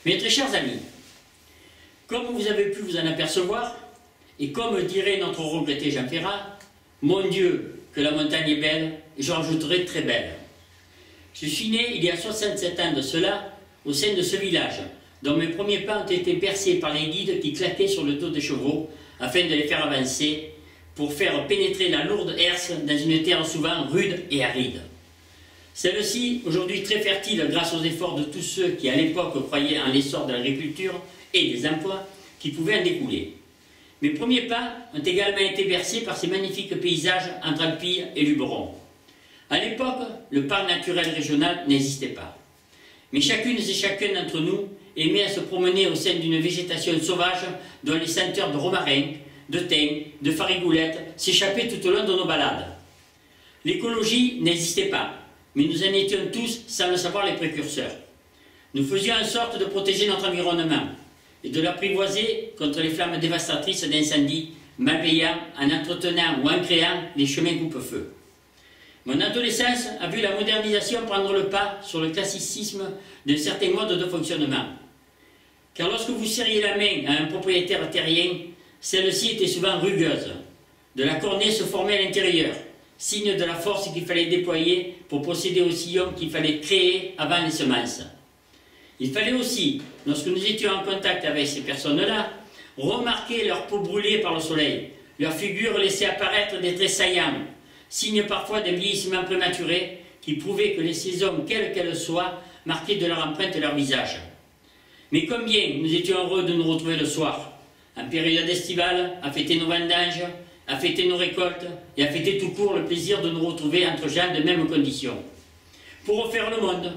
Mes très chers amis, comme vous avez pu vous en apercevoir, et comme dirait notre regretté Jean Ferrat, mon Dieu, que la montagne est belle, et j'en rajouterai très belle. Je suis né il y a 67 ans de cela, au sein de ce village, dont mes premiers pas ont été bercés par les guides qui claquaient sur le dos des chevaux, afin de les faire avancer, pour faire pénétrer la lourde herse dans une terre souvent rude et aride. Celle-ci, aujourd'hui très fertile grâce aux efforts de tous ceux qui à l'époque croyaient en l'essor de l'agriculture et des emplois qui pouvaient en découler. Mes premiers pas ont également été bercés par ces magnifiques paysages entre Alpilles et Luberon. À l'époque, le parc naturel régional n'existait pas. Mais chacune et chacun d'entre nous aimait à se promener au sein d'une végétation sauvage dont les senteurs de romarin, de thym, de farigoulette s'échappaient tout au long de nos balades. L'écologie n'existait pas, mais nous en étions tous, sans le savoir, les précurseurs. Nous faisions en sorte de protéger notre environnement et de l'apprivoiser contre les flammes dévastatrices d'incendies, malveillants en entretenant ou en créant les chemins coupe-feu. Mon adolescence a vu la modernisation prendre le pas sur le classicisme d'un certain mode de fonctionnement. Car lorsque vous serriez la main à un propriétaire terrien, celle-ci était souvent rugueuse. De la cornée se formait à l'intérieur, signe de la force qu'il fallait déployer pour posséder au sillon qu'il fallait créer avant les semences. Il fallait aussi, lorsque nous étions en contact avec ces personnes-là, remarquer leur peau brûlée par le soleil, leur figure laissait apparaître des traits saillants, signe parfois d'un vieillissement prématuré qui prouvait que les saisons, quelles qu'elles soient, marquaient de leur empreinte leur visage. Mais combien nous étions heureux de nous retrouver le soir, en période estivale, à fêter nos vendanges, à fêter nos récoltes et à fêter tout court le plaisir de nous retrouver entre gens de mêmes conditions. Pour refaire le monde,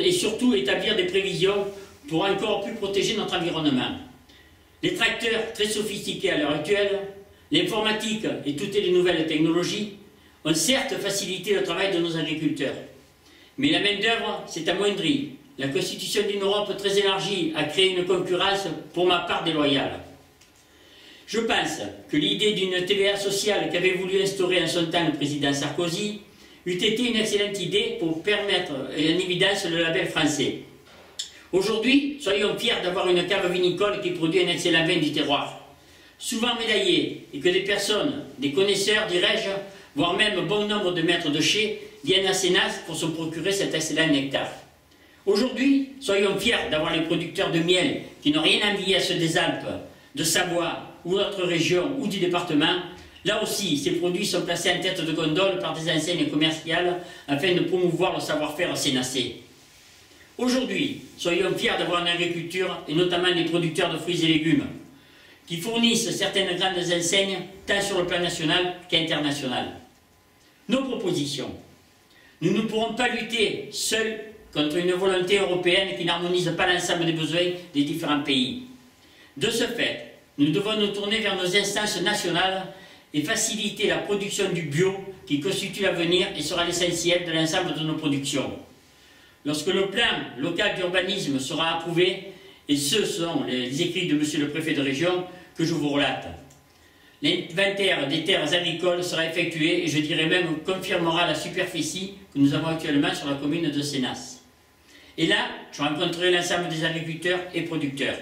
et surtout établir des prévisions pour encore plus protéger notre environnement. Les tracteurs très sophistiqués à l'heure actuelle, l'informatique et toutes les nouvelles technologies ont certes facilité le travail de nos agriculteurs. Mais la main-d'œuvre s'est amoindrie. La constitution d'une Europe très élargie a créé une concurrence pour ma part déloyale. Je pense que l'idée d'une TVA sociale qu'avait voulu instaurer en son temps le président Sarkozy eût été une excellente idée pour permettre en évidence le label français. Aujourd'hui, soyons fiers d'avoir une cave vinicole qui produit un excellent vin du terroir, souvent médaillé, et que des personnes, des connaisseurs, dirais-je, voire même bon nombre de maîtres de chais, viennent à Sénas pour se procurer cet excellent nectar. Aujourd'hui, soyons fiers d'avoir les producteurs de miel qui n'ont rien envié à ceux des Alpes, de Savoie ou d'autres régions ou du département. Là aussi, ces produits sont placés en tête de gondole par des enseignes commerciales afin de promouvoir le savoir-faire sénassais. Aujourd'hui, soyons fiers d'avoir une agriculture, et notamment des producteurs de fruits et légumes, qui fournissent certaines grandes enseignes, tant sur le plan national qu'international. Nos propositions. Nous ne pourrons pas lutter seuls contre une volonté européenne qui n'harmonise pas l'ensemble des besoins des différents pays. De ce fait, nous devons nous tourner vers nos instances nationales et faciliter la production du bio qui constitue l'avenir et sera l'essentiel de l'ensemble de nos productions. Lorsque le plan local d'urbanisme sera approuvé, et ce sont les écrits de monsieur le préfet de région que je vous relate, l'inventaire des terres agricoles sera effectué et je dirais même confirmera la superficie que nous avons actuellement sur la commune de Sénas. Et là, je rencontrerai l'ensemble des agriculteurs et producteurs,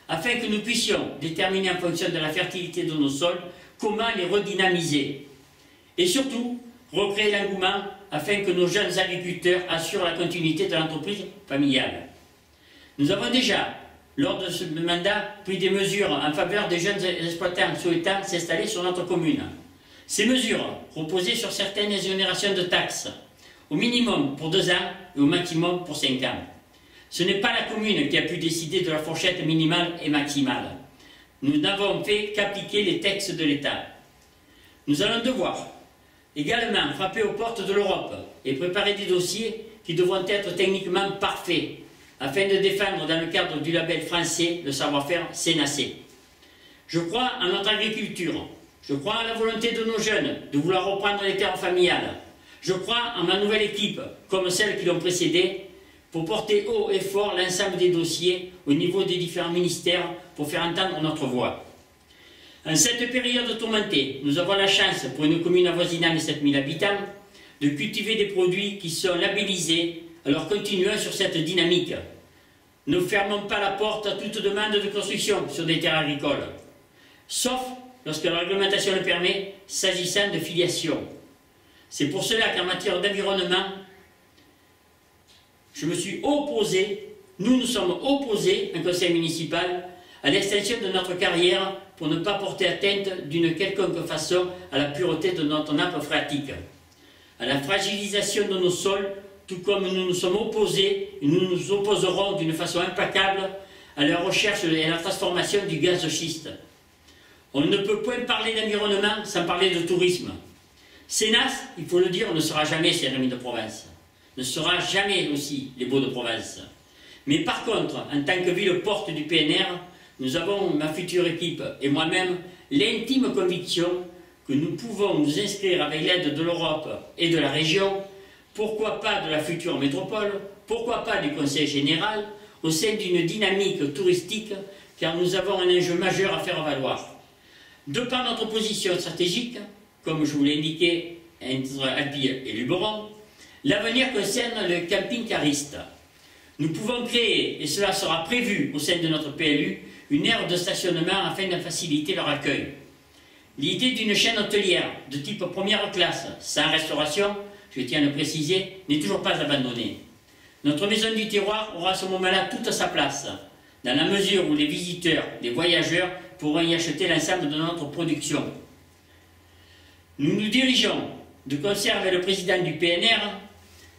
afin que nous puissions déterminer en fonction de la fertilité de nos sols comment les redynamiser. Et surtout, recréer l'engouement afin que nos jeunes agriculteurs assurent la continuité de l'entreprise familiale. Nous avons déjà, lors de ce mandat, pris des mesures en faveur des jeunes exploitants souhaitant s'installer sur notre commune. Ces mesures reposaient sur certaines exonérations de taxes, au minimum pour 2 ans et au maximum pour 5 ans. Ce n'est pas la commune qui a pu décider de la fourchette minimale et maximale. Nous n'avons fait qu'appliquer les textes de l'État. Nous allons devoir également frapper aux portes de l'Europe et préparer des dossiers qui devront être techniquement parfaits afin de défendre dans le cadre du label français le savoir-faire sénassais. Je crois en notre agriculture, je crois en la volonté de nos jeunes de vouloir reprendre les terres familiales, je crois en ma nouvelle équipe, comme celles qui l'ont précédée, pour porter haut et fort l'ensemble des dossiers au niveau des différents ministères pour faire entendre notre voix. En cette période tourmentée, nous avons la chance, pour une commune avoisinant les 7000 habitants, de cultiver des produits qui sont labellisés, alors continuons sur cette dynamique. ne fermons pas la porte à toute demande de construction sur des terres agricoles, sauf lorsque la réglementation le permet, s'agissant de filiation. C'est pour cela qu'en matière d'environnement, je me suis opposé, nous sommes opposés, un conseil municipal, à l'extension de notre carrière pour ne pas porter atteinte d'une quelconque façon à la pureté de notre nappe phréatique, à la fragilisation de nos sols, tout comme nous nous sommes opposés et nous nous opposerons d'une façon implacable à la recherche et à la transformation du gaz de schiste. On ne peut point parler d'environnement sans parler de tourisme. Sénas, il faut le dire, ne sera jamais Saint-Rémy de Provence, ne sera jamais aussi les Baux de Provence. Mais par contre, en tant que ville porte du PNR, nous avons, ma future équipe et moi-même, l'intime conviction que nous pouvons nous inscrire avec l'aide de l'Europe et de la région, pourquoi pas de la future métropole, pourquoi pas du Conseil général, au sein d'une dynamique touristique, car nous avons un enjeu majeur à faire valoir. De par notre position stratégique, comme je vous l'ai indiqué, entre Albi et Luberon, l'avenir concerne le camping cariste. Nous pouvons créer, et cela sera prévu au sein de notre PLU, une aire de stationnement afin de faciliter leur accueil. L'idée d'une chaîne hôtelière de type première classe, sans restauration, je tiens à le préciser, n'est toujours pas abandonnée. Notre maison du terroir aura à ce moment-là toute sa place, dans la mesure où les visiteurs, les voyageurs pourront y acheter l'ensemble de notre production. Nous nous dirigeons, de concert avec le président du PNR,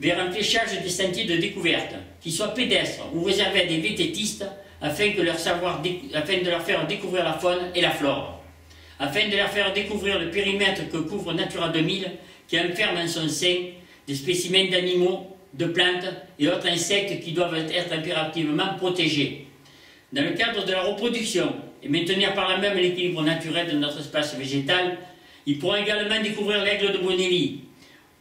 vers un fléchage des sentiers de découverte, qui soient pédestres ou réservés à des vététistes, afin de leur faire découvrir la faune et la flore, afin de leur faire découvrir le périmètre que couvre Natura 2000, qui enferme en son sein des spécimens d'animaux, de plantes et autres insectes qui doivent être impérativement protégés. Dans le cadre de la reproduction, et maintenir par là même l'équilibre naturel de notre espace végétal, ils pourront également découvrir l'aigle de Bonelli,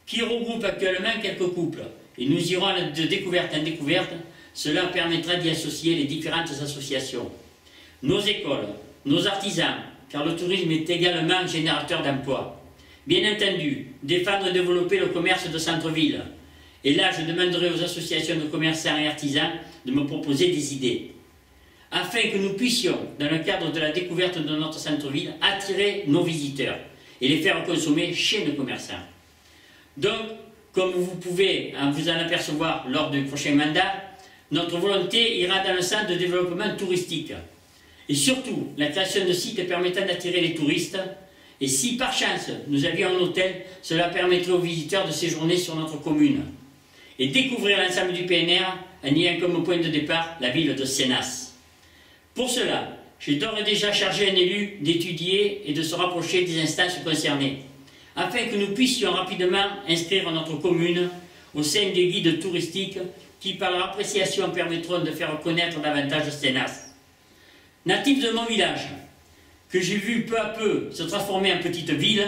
qui regroupe actuellement quelques couples, et nous irons de découverte en découverte. Cela permettra d'y associer les différentes associations, nos écoles, nos artisans, car le tourisme est également générateur d'emplois. Bien entendu, défendre et développer le commerce de centre-ville. Et là, je demanderai aux associations de commerçants et artisans de me proposer des idées, afin que nous puissions, dans le cadre de la découverte de notre centre-ville, attirer nos visiteurs et les faire consommer chez nos commerçants. Donc, comme vous pouvez vous en apercevoir lors du prochain mandat, notre volonté ira dans le sens de développement touristique. Et surtout, la création de sites permettant d'attirer les touristes. Et si par chance nous avions un hôtel, cela permettrait aux visiteurs de séjourner sur notre commune et découvrir l'ensemble du PNR en ayant comme point de départ la ville de Sénas. Pour cela, j'ai d'ores et déjà chargé un élu d'étudier et de se rapprocher des instances concernées, afin que nous puissions rapidement inscrire notre commune au sein des guides touristiques qui, par leur appréciation, permettront de faire connaître davantage Sénas. Natif de mon village, que j'ai vu peu à peu se transformer en petite ville,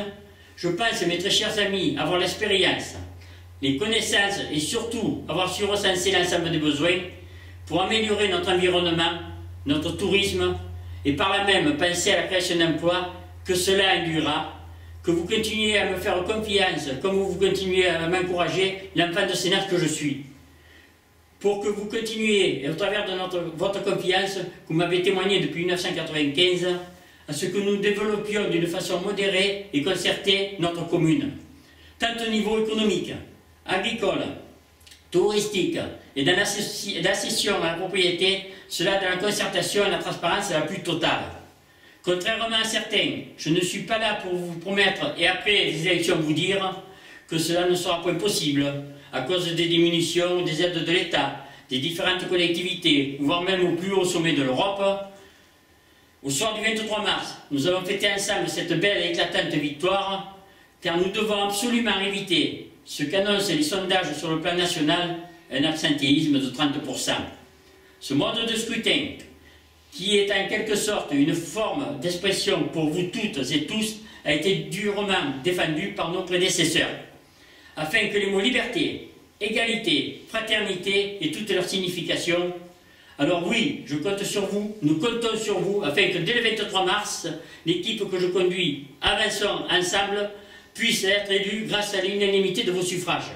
je pense, mes très chers amis, avoir l'expérience, les connaissances et surtout avoir su recenser l'ensemble des besoins pour améliorer notre environnement, notre tourisme et par là même penser à la création d'emplois, que cela induira, que vous continuez à me faire confiance, comme vous continuez à m'encourager, l'enfant de Sénas que je suis. Pour que vous continuiez, et au travers de votre confiance, que vous m'avez témoigné depuis 1995, à ce que nous développions d'une façon modérée et concertée notre commune, tant au niveau économique, agricole, touristique et dans l'accession à la propriété, cela dans la concertation et la transparence la plus totale. Contrairement à certains, je ne suis pas là pour vous promettre et après les élections vous dire que cela ne sera point possible à cause des diminutions des aides de l'État, des différentes collectivités, voire même au plus haut sommet de l'Europe. Au soir du 23 mars, nous allons fêter ensemble cette belle et éclatante victoire, car nous devons absolument éviter ce qu'annoncent les sondages sur le plan national, un absentéisme de 30%. Ce mode de scrutin, qui est en quelque sorte une forme d'expression pour vous toutes et tous, a été durement défendu par nos prédécesseurs, afin que les mots liberté, égalité, fraternité et toutes leurs significations. Alors oui, je compte sur vous, nous comptons sur vous, afin que dès le 23 mars, l'équipe que je conduis, Avançons ensemble, puisse être élue grâce à l'unanimité de vos suffrages.